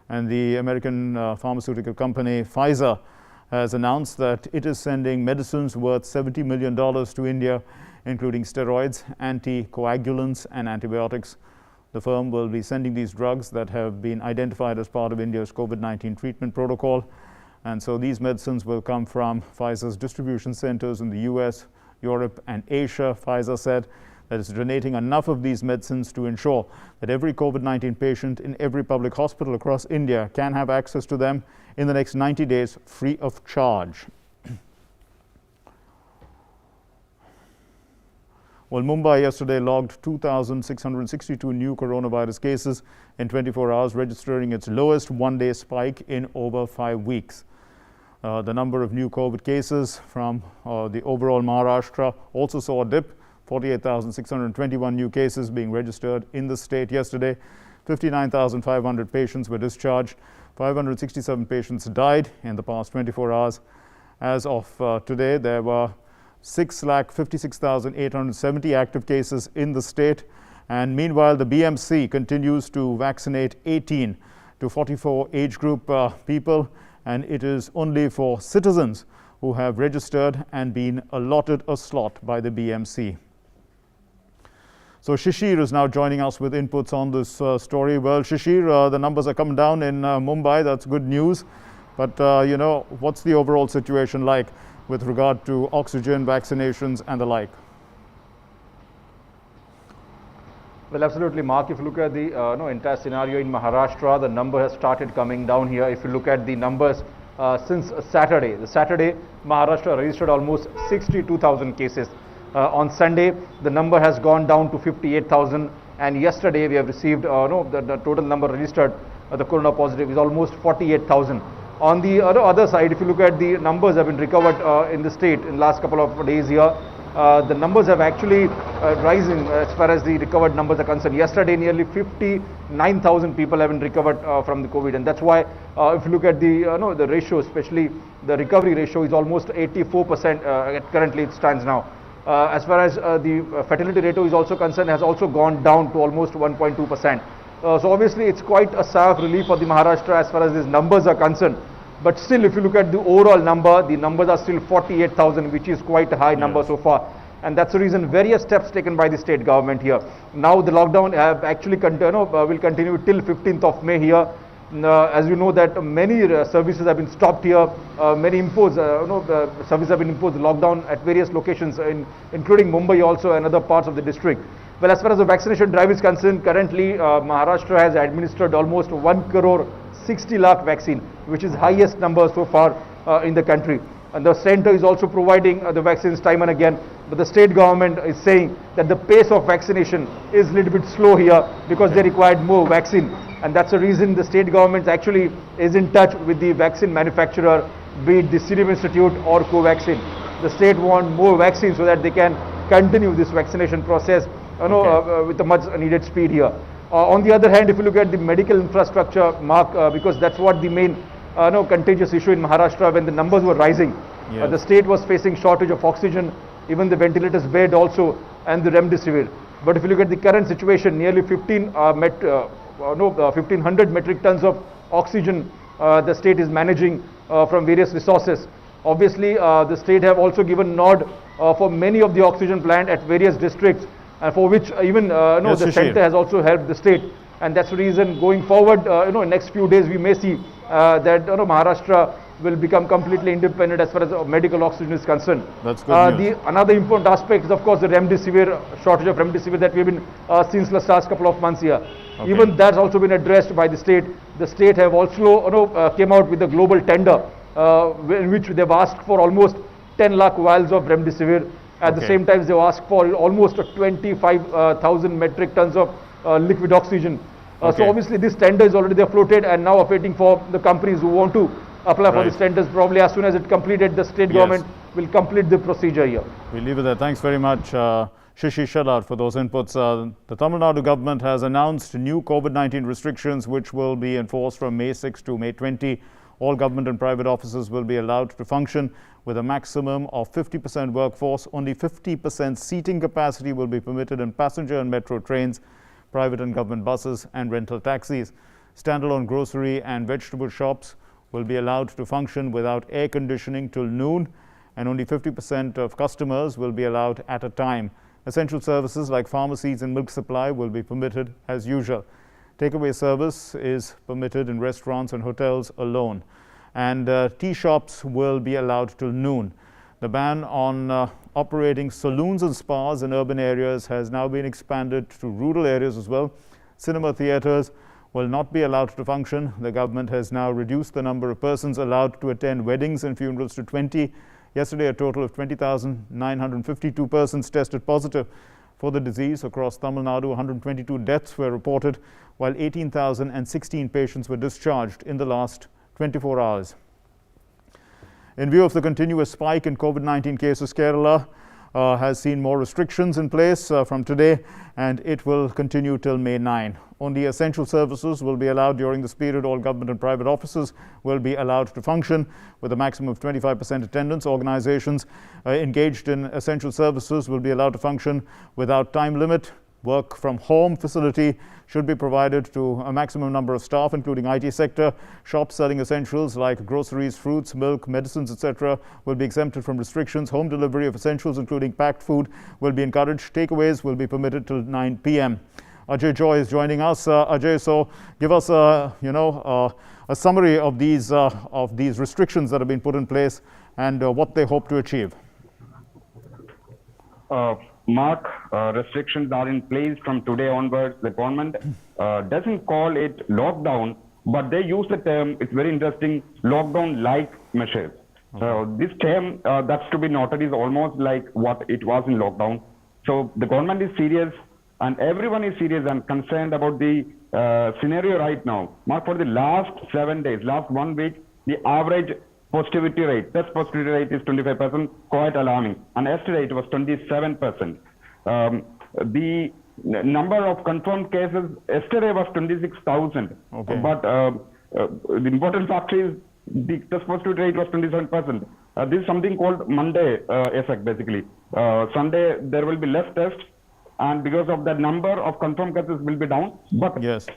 A: And the American pharmaceutical company Pfizer has announced that it is sending medicines worth $70 million to India, including steroids, anticoagulants, and antibiotics. The firm will be sending these drugs that have been identified as part of India's COVID-19 treatment protocol. And so these medicines will come from Pfizer's distribution centers in the US, Europe, and Asia. Pfizer said that it's donating enough of these medicines to ensure that every COVID-19 patient in every public hospital across India can have access to them in the next 90 days free of charge. Well, Mumbai yesterday logged 2,662 new coronavirus cases in 24 hours, registering its lowest one-day spike in over 5 weeks. The number of new COVID cases from the overall Maharashtra also saw a dip, 48,621 new cases being registered in the state yesterday. 59,500 patients were discharged. 567 patients died in the past 24 hours. As of today, there were 6,56,870 active cases in the state. And meanwhile, the BMC continues to vaccinate 18 to 44 age group people, and it is only for citizens who have registered and been allotted a slot by the BMC. So Shishir is now joining us with inputs on this story. Well, Shishir, the numbers are coming down in Mumbai. That's good news. But, you know, what's the overall situation like with regard to oxygen, vaccinations, and the like?
I: Well, absolutely, Mark. If you look at the entire scenario in Maharashtra, the number has started coming down here. If you look at the numbers since Saturday, Maharashtra registered almost 62,000 cases. On Sunday, the number has gone down to 58,000, and yesterday we have received the total number registered, the corona positive is almost 48,000. On the other side, if you look at the numbers have been recovered in the state in the last couple of days here, the numbers have actually rising as far as the recovered numbers are concerned. Yesterday, nearly 59,000 people have been recovered from the COVID, and that's why if you look at the the ratio, especially the recovery ratio, is almost 84%. Currently, it stands now. As far as the fatality rate is also concerned, has also gone down to almost 1.2%. So obviously, it's quite a sigh of relief for the Maharashtra as far as these numbers are concerned. But still, if you look at the overall number, the numbers are still 48,000, which is quite a high number so far. And that's the reason various steps taken by the state government here. Now the lockdown have actually will continue till 15th of May here. As you know that many services have been stopped here. Many services have been imposed lockdown at various locations, including Mumbai also and other parts of the district. Well, as far as the vaccination drive is concerned, currently Maharashtra has administered almost 1 crore 60 lakh vaccine, which is highest number so far in the country. And the center is also providing the vaccines time and again. But the state government is saying that the pace of vaccination is a little bit slow here because they required more vaccine. And that's the reason the state government actually is in touch with the vaccine manufacturer, be it the Serum Institute or Covaxin. the state want more vaccines so that they can continue this vaccination process, with a much needed speed here. On the other hand, if you look at the medical infrastructure, Mark, because that's what the main contagious issue in Maharashtra, when the numbers were rising,
A: Yes.
I: the state was facing shortage of oxygen, even the ventilators bed also, and the remdesivir. But if you look at the current situation, nearly 1,500 metric tons of oxygen the state is managing from various resources. Obviously, the state have also given nod for many of the oxygen plant at various districts, for which even
A: Yes,
I: the
A: Shishir.
I: center has also helped the state. And that's the reason going forward, next few days we may see that Maharashtra will become completely independent as far as medical oxygen is concerned.
A: That's good news.
I: Another important aspect is, of course, the remdesivir, shortage of remdesivir that we've been since the last couple of months here.
A: Okay.
I: Even that's also been addressed by the state. The state have also came out with a global tender in which they've asked for almost 10 lakh vials of remdesivir. At the
A: Okay.
I: same time, they've asked for almost 25,000 metric tons of liquid oxygen. So
A: Okay.
I: obviously this tender is already there floated, and now awaiting for the companies who want to apply for
A: Right.
I: these tenders. Probably as soon as it completed, the state
A: Yes.
I: government will complete the procedure here.
A: We'll leave it there. Thanks very much, Shishi Shelar, for those inputs. The Tamil Nadu government has announced new COVID-19 restrictions which will be enforced from May 6 to May 20. All government and private offices will be allowed to function with a maximum of 50% workforce. Only 50% seating capacity will be permitted in passenger and metro trains, private and government buses, and rental taxis. Standalone grocery and vegetable shops will be allowed to function without air conditioning till noon, and only 50% of customers will be allowed at a time. Essential services like pharmacies and milk supply will be permitted as usual. Takeaway service is permitted in restaurants and hotels alone, and tea shops will be allowed till noon. The ban on operating saloons and spas in urban areas has now been expanded to rural areas as well. Cinema theatres will not be allowed to function. The government has now reduced the number of persons allowed to attend weddings and funerals to 20. Yesterday, a total of 20,952 persons tested positive for the disease across Tamil Nadu. 122 deaths were reported, while 18,016 patients were discharged in the last 24 hours. In view of the continuous spike in COVID-19 cases, Kerala has seen more restrictions in place from today, and it will continue till May 9. Only essential services will be allowed during this period. All government and private offices will be allowed to function with a maximum of 25% attendance. Organizations engaged in essential services will be allowed to function without time limit. Work from home facility should be provided to a maximum number of staff, including IT sector. Shops selling essentials like groceries, fruits, milk, medicines, etc. will be exempted from restrictions. Home delivery of essentials, including packed food, will be encouraged. Takeaways will be permitted till 9 p.m. Ajay Joy is joining us. Ajay, so give us a summary of these restrictions that have been put in place and what they hope to achieve.
J: Mark, restrictions are in place from today onwards. The government doesn't call it lockdown, but they use the term, it's very interesting, lockdown-like measures. So this term that's to be noted is almost like what it was in lockdown. So the government is serious and everyone is serious and concerned about the scenario right now. Mark, for the last 7 days, last 1 week, the average positivity rate, test positivity rate is 25%, quite alarming. And yesterday it was 27%. The number of confirmed cases yesterday was 26,000.
A: Okay.
J: But the important fact is the test positivity rate was 27%. This is something called Monday effect, basically. Sunday there will be less tests, and because of that, number of confirmed cases will be down. But
A: Yes.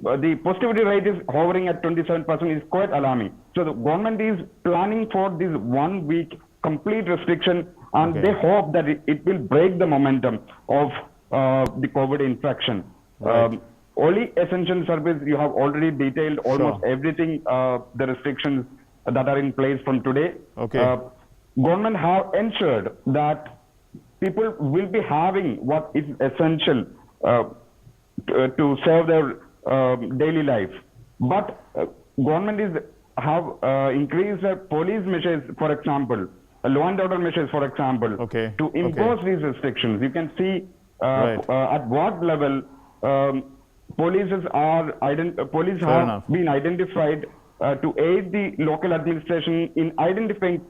J: The positivity rate is hovering at 27%, is quite alarming. So the government is planning for this 1 week complete restriction, and
A: Okay.
J: they hope that it will break the momentum of the COVID infection.
A: Right.
J: Only essential service, you have already detailed almost
A: Sure.
J: everything, the restrictions that are in place from today.
A: Okay.
J: Government have ensured that people will be having what is essential to serve their daily life. But government have increased the police measures, for example, law and order measures, for example,
A: Okay.
J: to impose these restrictions. You can see
A: Right.
J: at what level police
A: Fair
J: have
A: enough.
J: been identified to aid the local administration in identifying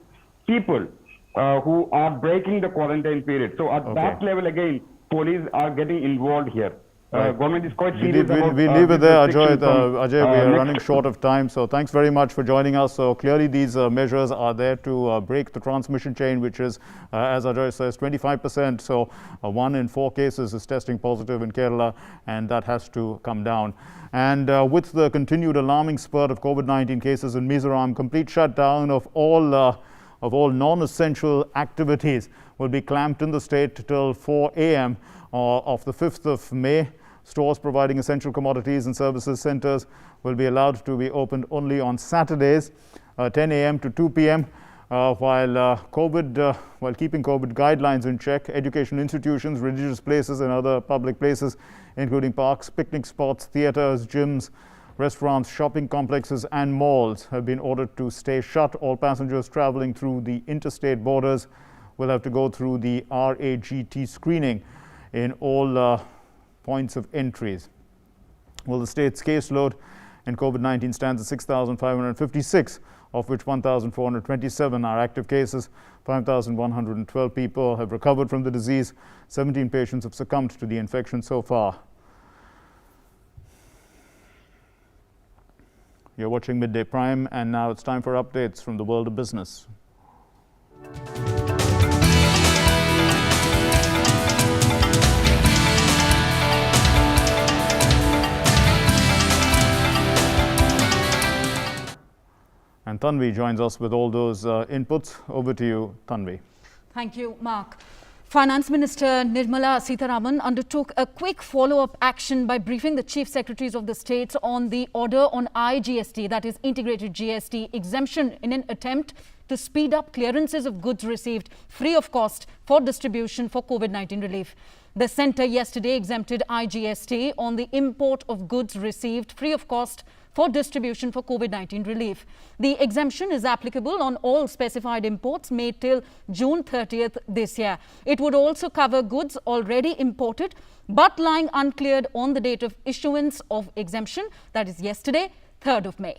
J: people who are breaking the quarantine period. So at that level again, police are getting involved here. Government is quite serious about
A: we leave it there, Ajay.
J: Ajay,
A: We are running short of time, so thanks very much for joining us. So clearly these measures are there to break the transmission chain, which is, as Ajay says, 25%. So 1 in 4 cases is testing positive in Kerala, and that has to come down. And with the continued alarming spurt of COVID-19 cases in Mizoram, complete shutdown of all non-essential activities will be clamped in the state till 4 a.m. Of the 5th of May. Stores providing essential commodities and services centers will be allowed to be opened only on Saturdays, 10 a.m. to 2 p.m. While keeping COVID guidelines in check, education institutions, religious places and other public places, including parks, picnic spots, theaters, gyms, restaurants, shopping complexes and malls have been ordered to stay shut. All passengers traveling through the interstate borders will have to go through the RAGT screening in all points of entries. Well, the state's caseload in COVID-19 stands at 6,556, of which 1,427 are active cases. 5,112 people have recovered from the disease. 17 patients have succumbed to the infection so far. You're watching Midday Prime, and now it's time for updates from the world of business. And Tanvi joins us with all those inputs. Over to you, Tanvi.
K: Thank you, Mark. Finance Minister Nirmala Sitharaman undertook a quick follow-up action by briefing the Chief Secretaries of the states on the order on IGST, that is integrated GST exemption, in an attempt to speed up clearances of goods received free of cost for distribution for COVID-19 relief. The centre yesterday exempted IGST on the import of goods received free of cost for distribution for COVID-19 relief. The exemption is applicable on all specified imports made till June 30th this year. It would also cover goods already imported but lying uncleared on the date of issuance of exemption, that is yesterday, 3rd of May.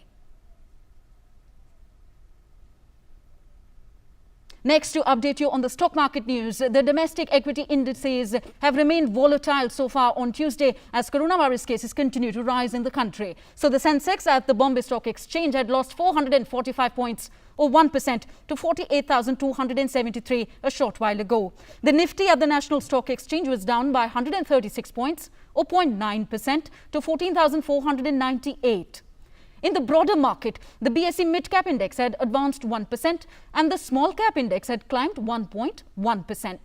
K: Next, to update you on the stock market news, the domestic equity indices have remained volatile so far on Tuesday as coronavirus cases continue to rise in the country. So the Sensex at the Bombay Stock Exchange had lost 445 points or 1% to 48,273 a short while ago. The Nifty at the National Stock Exchange was down by 136 points or 0.9% to 14,498. In the broader market, the BSE Mid-Cap Index had advanced 1% and the Small Cap Index had climbed 1.1%.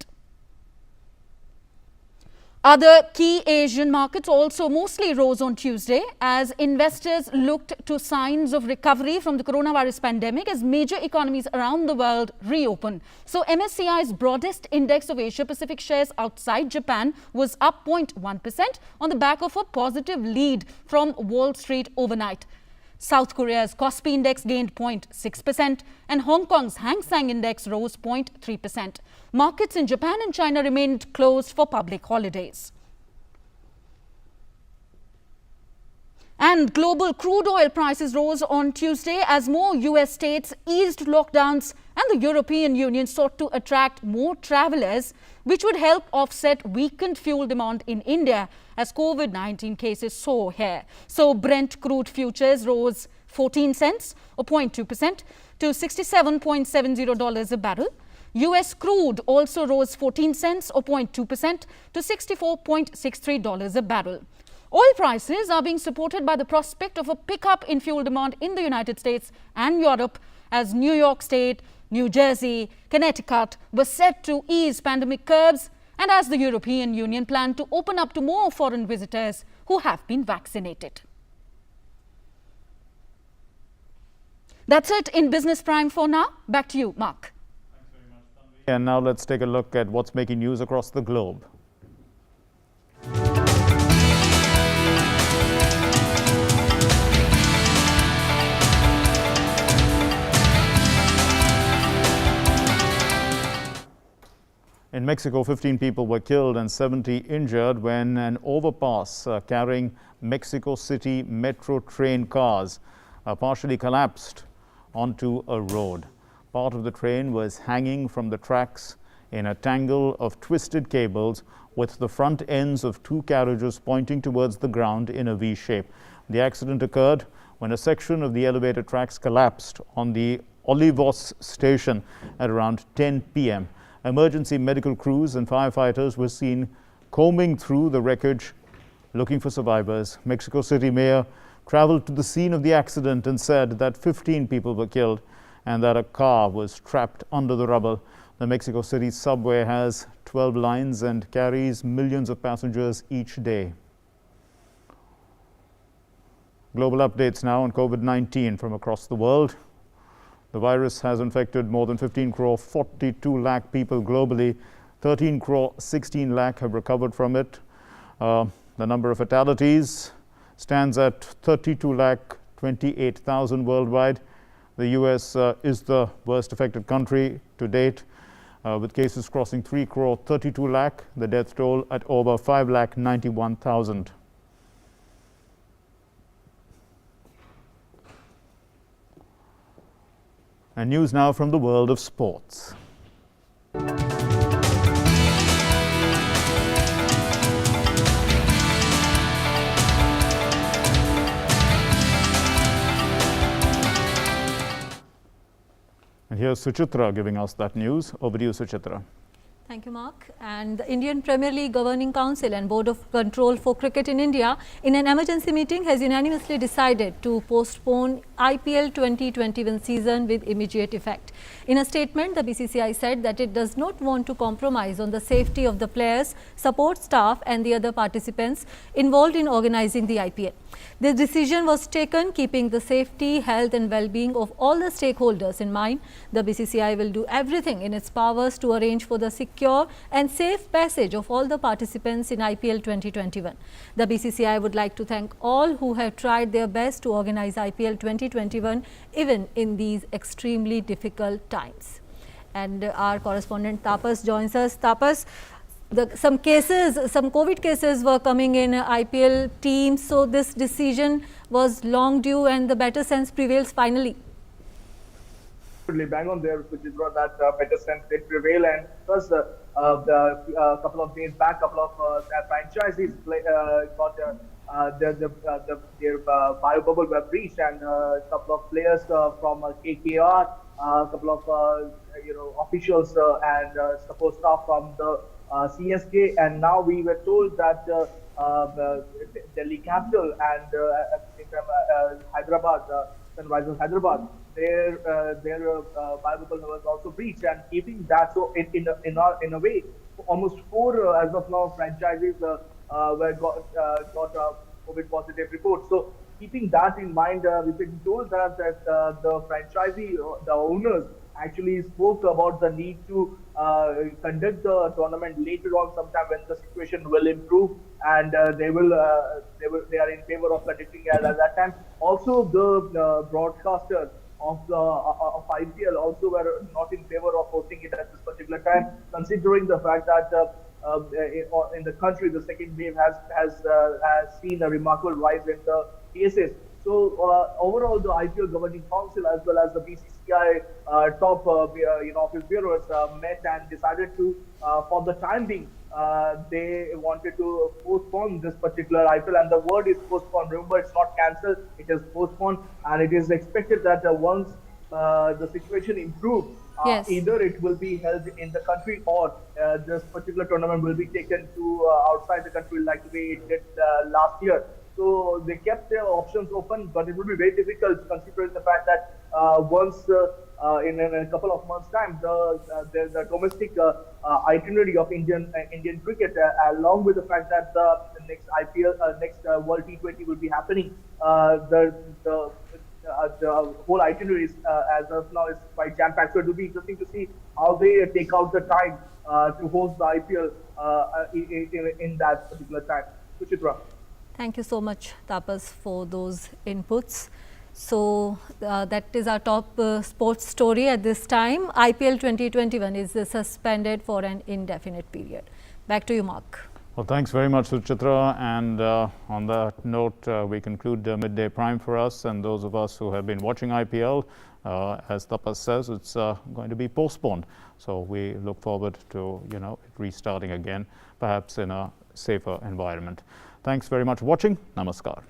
K: Other key Asian markets also mostly rose on Tuesday as investors looked to signs of recovery from the coronavirus pandemic as major economies around the world reopen. So MSCI's broadest index of Asia-Pacific shares outside Japan was up 0.1% on the back of a positive lead from Wall Street overnight. South Korea's Kospi index gained 0.6% and Hong Kong's Hang Seng index rose 0.3%. Markets in Japan and China remained closed for public holidays. And global crude oil prices rose on Tuesday as more US states eased lockdowns and the European Union sought to attract more travelers, which would help offset weakened fuel demand in India as COVID-19 cases soar here. So Brent crude futures rose 14 cents or 0.2% to $67.70 a barrel. US crude also rose 14 cents or 0.2% to $64.63 a barrel. Oil prices are being supported by the prospect of a pickup in fuel demand in the United States and Europe as New York State, New Jersey, Connecticut were set to ease pandemic curbs and as the European Union planned to open up to more foreign visitors who have been vaccinated. That's it in Business Prime for now. Back to you, Mark.
A: Thanks very much, Tanvi. And now let's take a look at what's making news across the globe. In Mexico, 15 people were killed and 70 injured when an overpass carrying Mexico City metro train cars partially collapsed onto a road. Part of the train was hanging from the tracks in a tangle of twisted cables, with the front ends of two carriages pointing towards the ground in a V shape. The accident occurred when a section of the elevator tracks collapsed on the Olivos station at around 10 p.m. Emergency medical crews and firefighters were seen combing through the wreckage looking for survivors. Mexico City Mayor traveled to the scene of the accident and said that 15 people were killed and that a car was trapped under the rubble. The Mexico City subway has 12 lines and carries millions of passengers each day. Global updates now on COVID-19 from across the world. The virus has infected more than 15 crore 42 lakh people globally. 13 crore 16 lakh have recovered from it. The number of fatalities stands at 32 lakh 28,000 worldwide. The US is the worst affected country to date, with cases crossing 3 crore 32 lakh, the death toll at over 5 lakh 91,000. And news now from the world of sports. And here's Suchitra giving us that news. Over to you, Suchitra.
K: Thank you, Mark. And the Indian Premier League Governing Council and Board of Control for Cricket in India, in an emergency meeting, has unanimously decided to postpone IPL 2021 season with immediate effect. In a statement, the BCCI said that it does not want to compromise on the safety of the players, support staff and the other participants involved in organizing the IPL. This decision was taken keeping the safety, health and well-being of all the stakeholders in mind. The BCCI will do everything in its powers to arrange for the secure and safe passage of all the participants in IPL 2021. The BCCI would like to thank all who have tried their best to organize IPL 2021 even in these extremely difficult times. And our correspondent Tapas joins us. Tapas, some COVID cases were coming in IPL teams, so this decision was long due and the better sense prevails finally.
L: Bang on there, which is what that better sense did prevail, and plus a couple of days back, couple of franchises got their bio bubble were breached, and a couple of players from KKR, a couple of officials and support staff from the CSK, and now we were told that Delhi Capital and Hyderabad, Sunrisers Hyderabad, their bio bubble was also breached, and keeping that, so in a way, almost 4 as of now franchises got COVID positive reports. So keeping that in mind, we've been told that the franchisee, the owners, actually spoke about the need to conduct the tournament later on sometime when the situation will improve, and they are in favor of conducting it at that time. Also, the broadcaster of IPL also were not in favor of hosting it at this particular time, considering the fact that in the country the second wave has seen a remarkable rise in the cases. So overall, the IPL Governing Council as well as the BCCI top office bureaus met and decided to, for the time being, they wanted to postpone this particular IPL, and the word is postponed. Remember, it's not cancelled; it is postponed, and it is expected that once the situation improves,
K: yes,
L: either it will be held in the country or this particular tournament will be taken to outside the country, like the way it did last year. So they kept their options open, but it would be very difficult considering the fact that once in a couple of months' time, the domestic itinerary of Indian cricket, along with the fact that the next IPL, next World T20 will be happening, the whole itinerary is, as of now, is quite jam-packed. So it will be interesting to see how they take out the time to host the IPL in that particular time. Suchitra.
K: Thank you so much, Tapas, for those inputs. So that is our top sports story at this time. IPL 2021 is suspended for an indefinite period. Back to you, Mark.
A: Well, thanks very much, Suchitra. And on that note, we conclude Midday Prime for us. And those of us who have been watching IPL, as Tapas says, it's going to be postponed. So we look forward to, it restarting again, perhaps in a safer environment. Thanks very much for watching. Namaskar.